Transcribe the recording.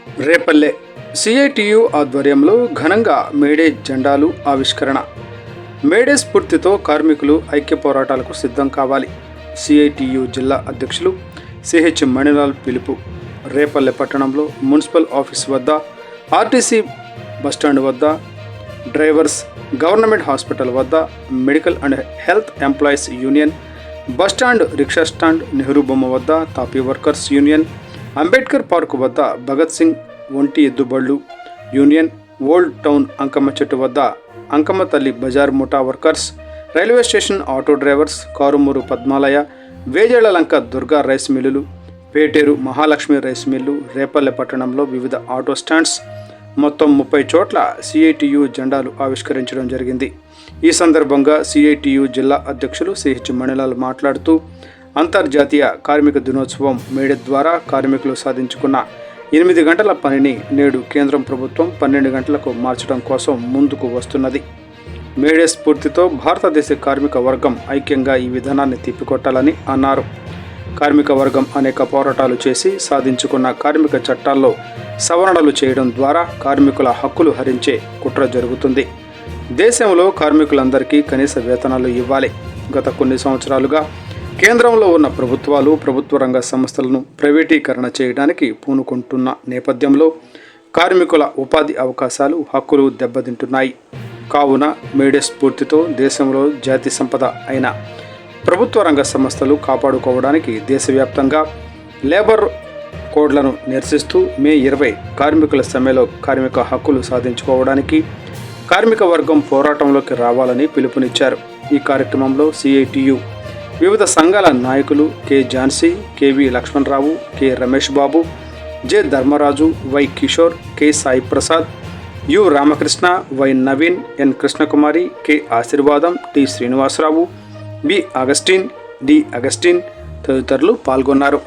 Repalle CITU ఆధ్వర్యంలో ఘనంగా May Day జెండాలు ఆవిష్కరణ. మేడే స్ఫూర్తితో కార్మికులు ఐక్య పోరాటాలకు సిద్ధం కావాలి. సిఐటియు జిల్లా అధ్యక్షులు సిహెచ్ మణిలాల్ పిలుపు. రేపల్లె పట్టణంలో మున్సిపల్ ఆఫీస్ వద్ద, ఆర్టీసీ బస్టాండ్ వద్ద, డ్రైవర్స్, గవర్నమెంట్ హాస్పిటల్ వద్ద, medical and health employees union, bus stand, rickshaw stand, Nehru బొమ్మ వద్ద, తాపీ వర్కర్స్ యూనియన్, అంబేద్కర్ పార్క్ వద్ద, భగత్ సింగ్ ఒంటి ఎద్దుబళ్ళు యూనియన్, ఓల్డ్ టౌన్ అంకమ్మ చెట్టు వద్ద అంకమ్మ తల్లి బజార్ ముఠా workers, railway station auto drivers, Karumuru Padmalaya, Vejellalanka Durga rice మిల్లులు, పేటేరు మహాలక్ష్మి రైస్ మిల్లు, రేపల్లె పట్టణంలో వివిధ ఆటో స్టాండ్స్, మొత్తం 30 చోట్ల సిఐటియు జెండాలు ఆవిష్కరించడం జరిగింది. ఈ సందర్భంగా సిఐటియు జిల్లా అధ్యక్షులు సిహెచ్ మణిలాల్ మాట్లాడుతూ, అంతర్జాతీయ కార్మిక దినోత్సవం మేడే ద్వారా కార్మికులు సాధించుకున్న 8 గంటల పనిని నేడు కేంద్రం ప్రభుత్వం 12 గంటలకు మార్చడం కోసం ముందుకు వస్తున్నది. మేడే స్ఫూర్తితో భారతదేశ కార్మిక వర్గం ఐక్యంగా ఈ విధానాన్ని తిప్పికొట్టాలని అన్నారు. కార్మిక వర్గం అనేక పోరాటాలు చేసి సాధించుకున్న కార్మిక చట్టాల్లో సవరణలు చేయడం ద్వారా కార్మికుల హక్కులు హరించే కుట్ర జరుగుతుంది. దేశంలో కార్మికులందరికీ కనీస వేతనాలు ఇవ్వాలి. గత కొన్ని సంవత్సరాలుగా కేంద్రంలో ఉన్న ప్రభుత్వాలు ప్రభుత్వ రంగ సంస్థలను ప్రైవేటీకరణ చేయడానికి పూనుకుంటున్న నేపథ్యంలో కార్మికుల ఉపాధి అవకాశాలు, హక్కులు దెబ్బతింటున్నాయి. కావున మేడే స్ఫూర్తితో దేశంలో జాతి సంపద అయిన ప్రభుత్వ రంగ సంస్థలు కాపాడుకోవడానికి దేశవ్యాప్తంగా లేబర్ కోడ్లను నిరసిస్తూ మే 20 కార్మికుల సమ్మెలో కార్మిక హక్కులు సాధించుకోవడానికి కార్మిక వర్గం పోరాటంలోకి రావాలని పిలుపునిచ్చారు. ఈ కార్యక్రమంలో సిఐటియు వివిధ సంఘాల నాయకులు K Jhansi, KV Lakshmanarao, K Ramesh Babu, J Dharmaraju, Y Kishore, K Sai Prasad, U Ramakrishna, Y Naveen, N Krishnakumari, K Ashirvadam, T Srinivasarao, B Augustine, D Augustine తదితరులు పాల్గొన్నారు.